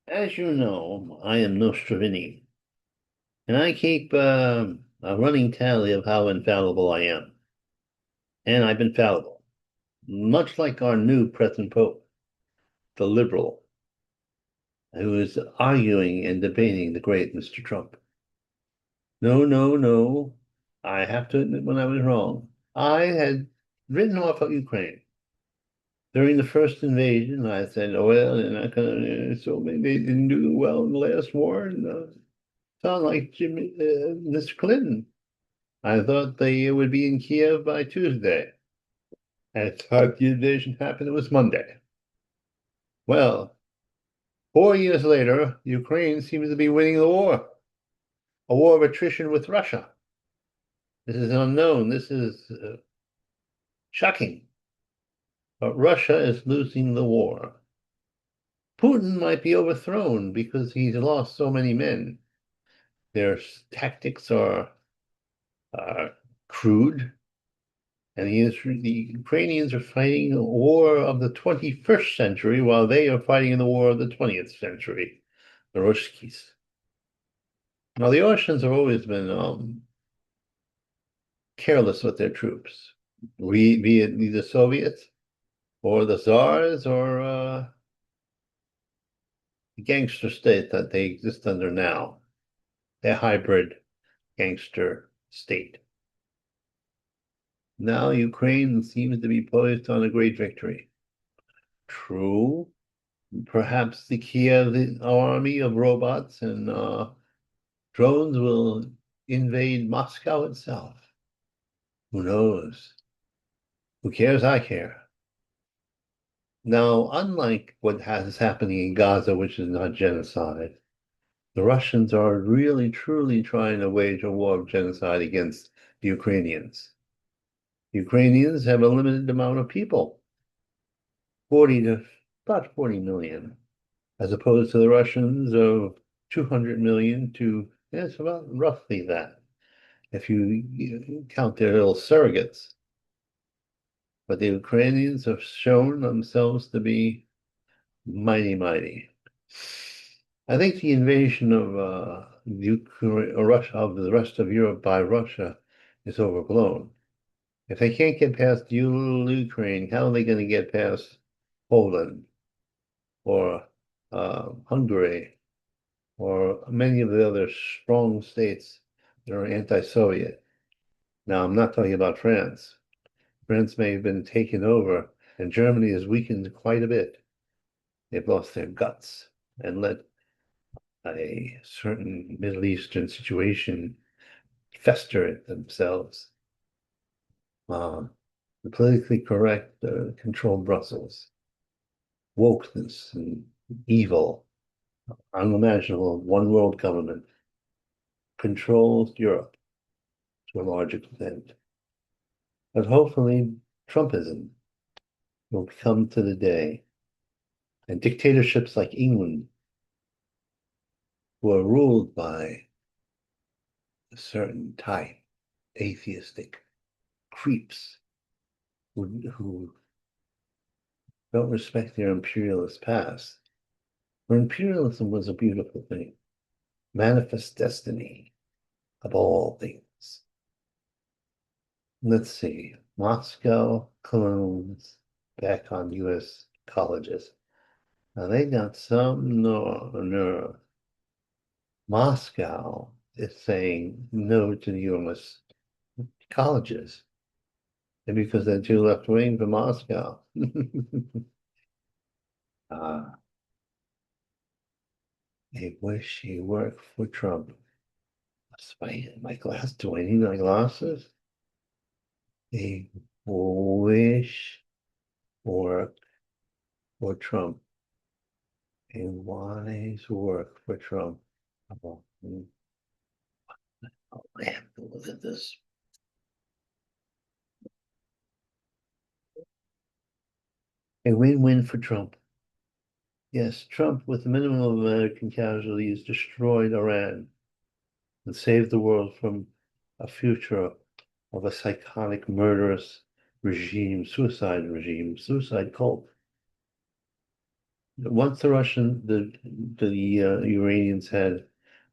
As you know, I am Nostrovini, and I keep a running tally of how infallible I am. And I've been fallible, much like our new present Pope, the liberal, who is arguing and debating the great Mr. Trump. No, no, no. I have to admit when I was wrong. I had written off of Ukraine. During the first invasion, I said, oh, well, they're not gonna, so maybe they didn't do well in the last war. And sound like Mr. Clinton. I thought they would be in Kiev by Tuesday. I thought the invasion happened, it was Monday. Well, 4 years later, Ukraine seems to be winning the war, a war of attrition with Russia. This is unknown. This is shocking. But Russia is losing the war. Putin might be overthrown because he's lost so many men. Their tactics are crude, and the Ukrainians are fighting a war of the 21st century while they are fighting in the war of the 20th century, the Ruskies. Now, the Russians have always been careless with their troops, be it the Soviets or the Tsars or the gangster state that they exist under now, their hybrid gangster state. Now, Ukraine seems to be poised on a great victory. True, perhaps the Kiev army of robots and drones will invade Moscow itself. Who knows? Who cares? I care. Now, unlike what is happening in Gaza, which is not genocide, the Russians are really, truly trying to wage a war of genocide against the Ukrainians. The Ukrainians have a limited amount of people, 40 to about 40 million, as opposed to the Russians of 200 million to, yes, about roughly that, if you count their little surrogates. But the Ukrainians have shown themselves to be mighty, mighty. I think the invasion of Ukraine or Russia of the rest of Europe by Russia is overblown. If they can't get past Ukraine, how are they going to get past Poland or Hungary or many of the other strong states that are anti-Soviet? Now, I'm not talking about France. France may have been taken over, and Germany has weakened quite a bit. They've lost their guts and let a certain Middle Eastern situation fester themselves. The politically correct control Brussels. Wokeness and evil, unimaginable one world government controls Europe to a large extent. But hopefully, Trumpism will come to the day, and dictatorships like England, who are ruled by a certain type, atheistic creeps who don't respect their imperialist past. For imperialism was a beautiful thing, manifest destiny of all things. Let's see, Moscow clones back on US colleges. Now they got some nerve. Moscow is saying no to the US colleges. And because they're too left wing for Moscow. uh, I wish he worked for Trump. My glass, do I need my glasses? A wish work for Trump. A wise work for Trump. Oh, man, look at this. A win-win for Trump. Yes, Trump, with the minimum of American casualties, destroyed Iran and saved the world from a future of a psychotic, murderous regime, suicide cult. Once the Iranians had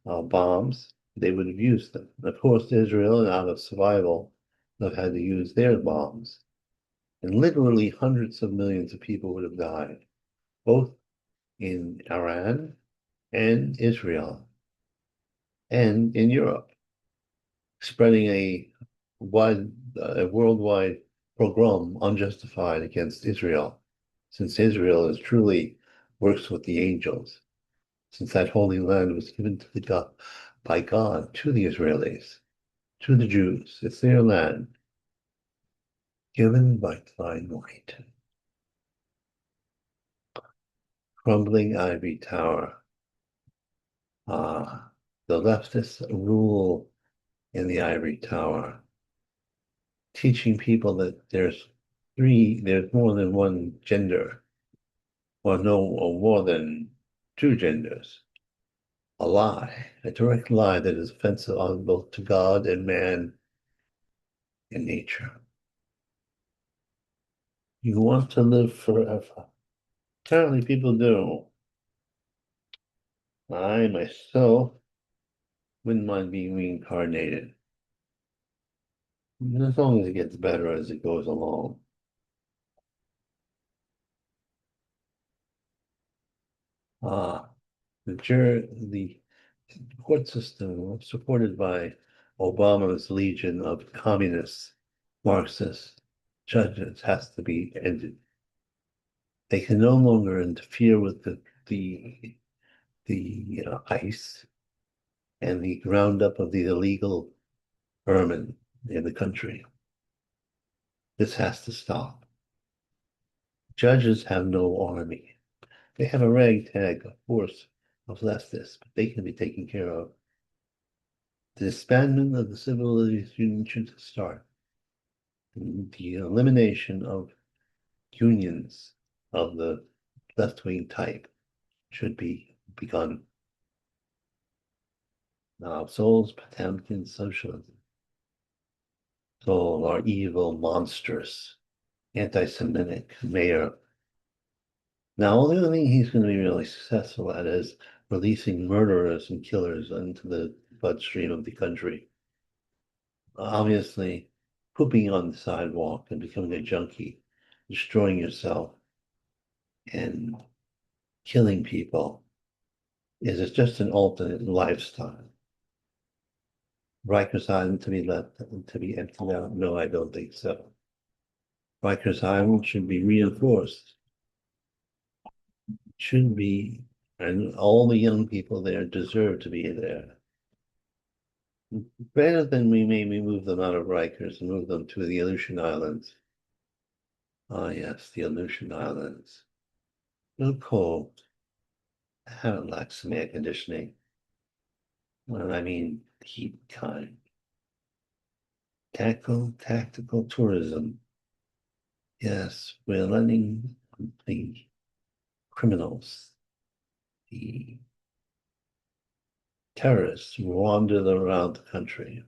bombs, they would have used them. Of course, Israel, out of survival, have had to use their bombs. And literally hundreds of millions of people would have died, both in Iran and Israel and in Europe, spreading a worldwide pogrom unjustified against Israel, since Israel is truly works with the angels, since that holy land was given to the God by God to the Israelis, to the Jews. It's their land, given by divine right. Crumbling ivory tower. The leftists rule in the ivory tower, teaching people that there's more than one gender, or no, or more than two genders. A lie, a direct lie that is offensive on both to God and man and nature. You want to live forever. Apparently, people do. I myself wouldn't mind being reincarnated, as long as it gets better as it goes along. Ah, the court system supported by Obama's legion of communist, Marxist judges has to be ended. They can no longer interfere with the ICE and the roundup of the illegal vermin in the country. This has to stop. Judges have no army. They have a ragtag force of leftists, but they can be taken care of. The disbandment of the civil liberties union should start. The elimination of unions of the left-wing type should be begun. Souls, Potemkin, socialism. Soul are evil, monstrous, anti-Semitic mayor. Now, the only thing he's going to be really successful at is releasing murderers and killers into the bloodstream of the country. Obviously, pooping on the sidewalk and becoming a junkie, destroying yourself, and killing people is just an alternate lifestyle. Rikers Island to be emptied out? No, I don't think so. Rikers Island should be reinforced. Should be, and all the young people there deserve to be there. Better than we maybe move them out of Rikers and move them to the Aleutian Islands. Ah, yes, the Aleutian Islands. A little cold. I haven't lacked some air conditioning. Well, I mean, heat kind. Tactical tourism. Yes, we're letting the criminals, the terrorists wander around the country.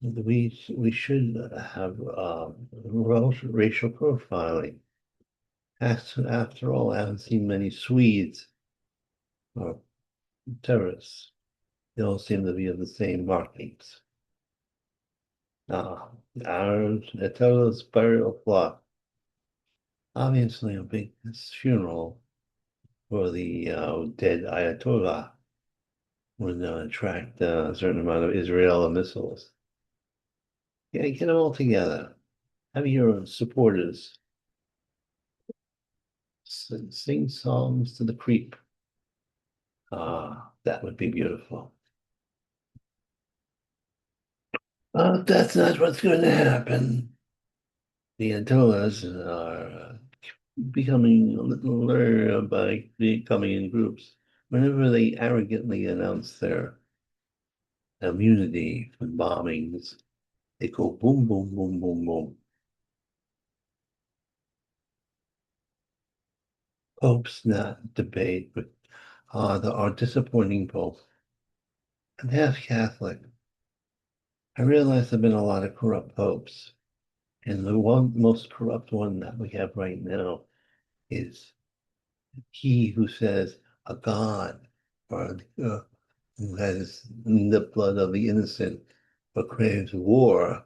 We should have racial profiling. After all, I haven't seen many Swedes or terrorists. They all seem to be of the same markings. Our Attila's burial plot. Obviously, a big funeral for the dead Ayatollah would attract a certain amount of Israel missiles. Yeah, get them all together. Have your supporters sing songs to the creep. That would be beautiful. That's not what's going to happen. The Antillas are becoming a little leery by coming in groups. Whenever they arrogantly announce their immunity from bombings, they go boom, boom, boom, boom, boom. Popes not debate, but our disappointing Pope. I'm half Catholic. I realize there have been a lot of corrupt popes, and the most corrupt one that we have right now is He who says a God or who has the blood of the innocent but craves war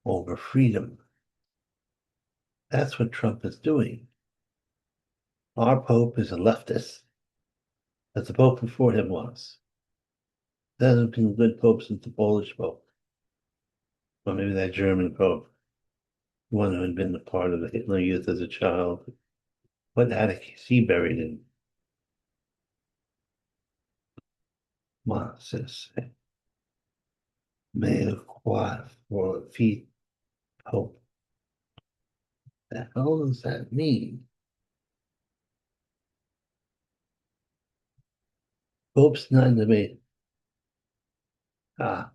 over freedom. That's what Trump is doing. Our Pope is a leftist, as the Pope before him was. There hasn't been good Pope since the Polish Pope, or maybe that German Pope, one who had been a part of the Hitler Youth as a child. What attic is he buried in? Monsters. May quad for feet Pope. The hell does that mean? Pope's not debated. Ah,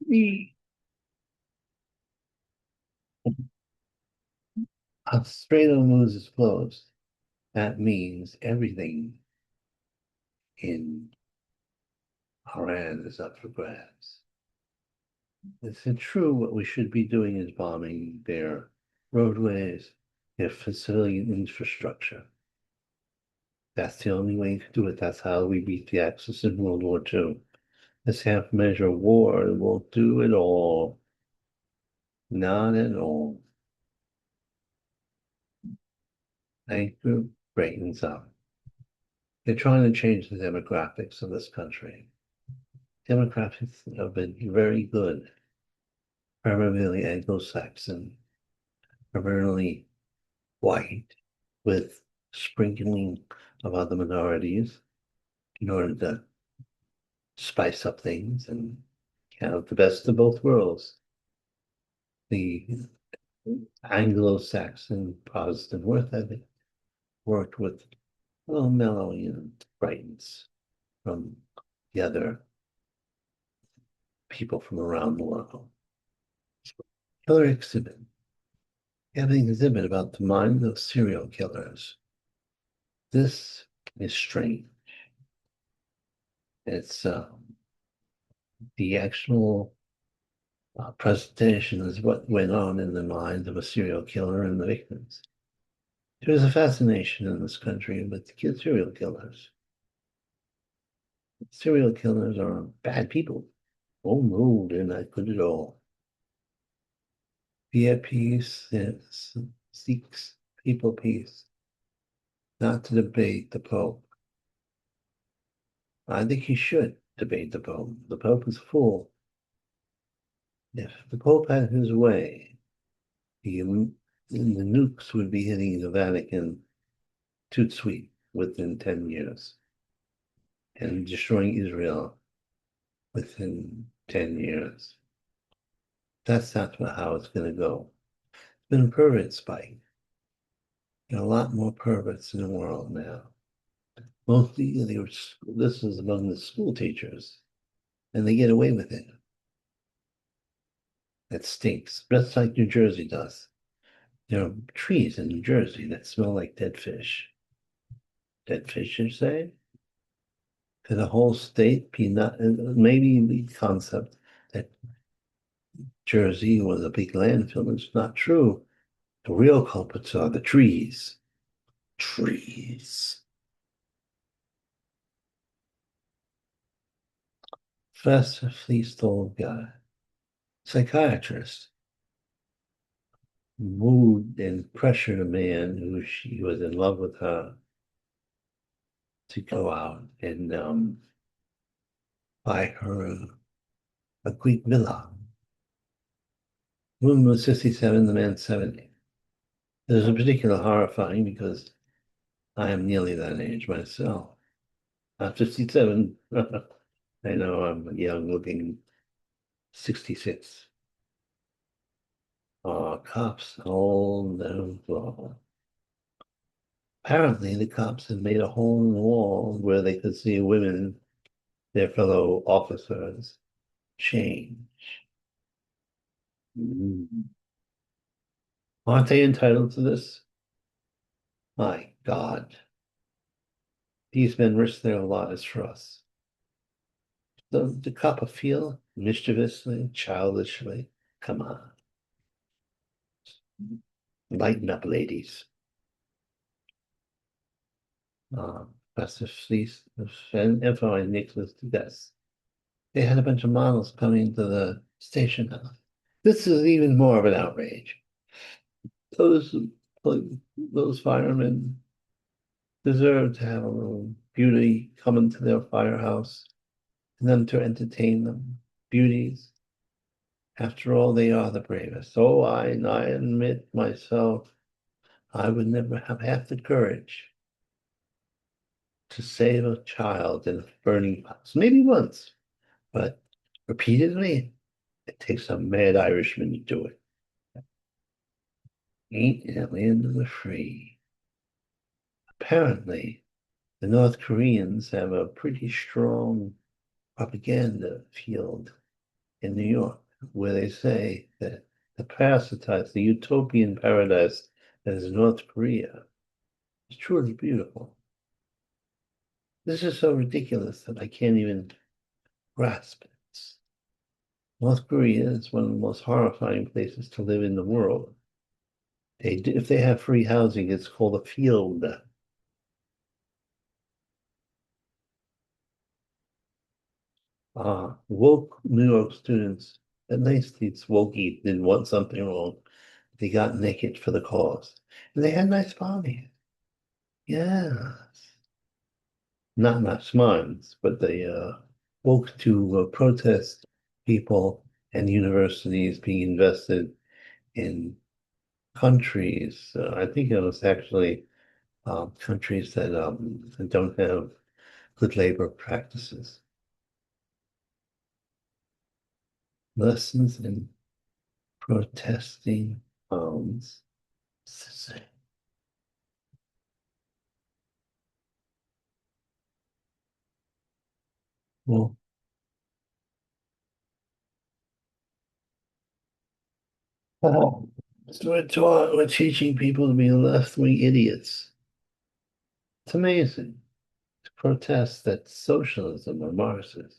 me. Australia loses closed. That means everything in Iran is up for grabs. Is it true what we should be doing is bombing their roadways, their civilian infrastructure? That's the only way to do it. That's how we beat the Axis in World War II. This half measure war will do it all. Not at all. Anchor brightens up. They're trying to change the demographics of this country. Demographics have been very good, primarily Anglo-Saxon, primarily white, with sprinkling of other minorities in order to spice up things and have the best of both worlds. The Anglo-Saxon Protestant work ethic worked with a little mellowing and brightens from the other people from around the world. Killer exhibit. You have an exhibit about the mind of serial killers. This is strange. It's the actual presentation is what went on in the mind of a serial killer and the victims. There's a fascination in this country with serial killers. Serial killers are bad people. Oh no, they're not good at all. Be at peace and seeks people peace, not to debate the Pope. I think he should debate the Pope. The Pope is a fool. If the Pope had his way, the nukes would be hitting the Vatican toot sweet within 10 years and destroying Israel within 10 years. That's not how it's going to go. It's been a pervert spike. There are a lot more perverts in the world now. Mostly, this is among the school teachers, and they get away with it. That stinks, just like New Jersey does. There are trees in New Jersey that smell like dead fish. Dead fish, you say? Could the whole state be not, maybe the concept that Jersey was a big landfill is not true. The real culprits are the trees. Trees. First, a fleeced old guy. Psychiatrist moved and pressured a man who she was in love with her to go out and buy her a Greek villa. The woman was 67, the man 70. It was a particular horrifying because I am nearly that age myself. I'm 57. I know I'm a young looking 66. Cops, oh no. Apparently, the cops had made a hole in the wall where they could see women, their fellow officers, change. Mm. Aren't they entitled to this? My God. These men risk their lives for us. The cop feel mischievously, childishly. Come on. Lighten up, ladies. Professor Fleece and for Nicholas to death. They had a bunch of models coming into the station house. This is even more of an outrage. Those those firemen deserve to have a little beauty come into their firehouse and them to entertain them. Beauties. After all, they are the bravest. So I admit myself, I would never have half the courage to save a child in a burning house. Maybe once, but repeatedly, it takes a mad Irishman to do it. Ain't in the land of the free. Apparently, the North Koreans have a pretty strong propaganda field in New York, where they say that the parasitized, the utopian paradise that is North Korea is truly beautiful. This is so ridiculous that I can't even grasp it. North Korea is one of the most horrifying places to live in the world. If they have free housing, it's called a field. Woke New York students, at least these wokies didn't want something wrong. They got naked for the cause. And they had nice bodies. Yes. Not nice minds, but they woke to protest people and universities being invested in countries. I think it was actually countries that don't have good labor practices. Lessons in protesting homes. Well, oh, so we're teaching people to be left-wing idiots. It's amazing to protest that socialism or Marxism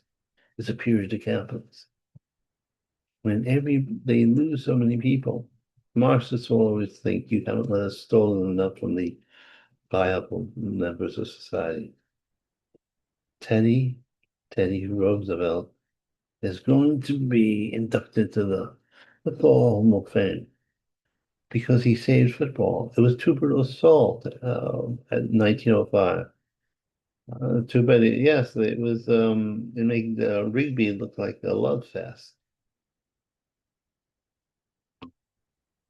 is superior to capitalism. When they lose so many people, Marxists will always think you haven't let us stolen enough from the viable members of society. Teddy, Teddy Roosevelt is going to be inducted to the Football Hall of Fame because he saved football. It was too brutal assault at 1905. Too bad. Yes, it was. It made Rigby look like a love fest.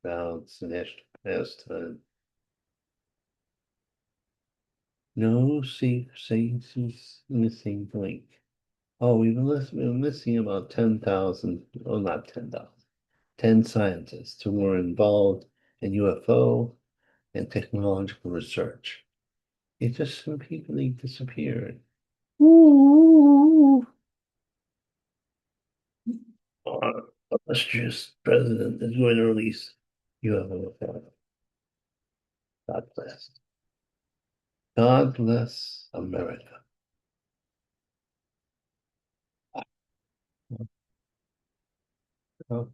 Now it's the national pastime. No saints is missing link. Oh, we've been missing about 10,000. Oh, not 10,000. 10 scientists who were involved in UFO and technological research. It just completely disappeared. Ooh. Our illustrious president is going to release UFO photo. God bless. God bless America. Oh,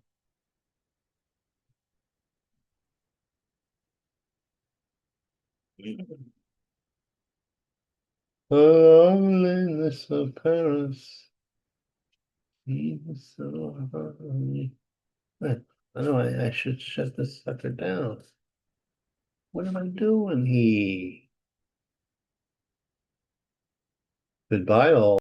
loneliness of Paris. He's so hungry. I know I should shut this sucker down. What am I doing here? Goodbye, all.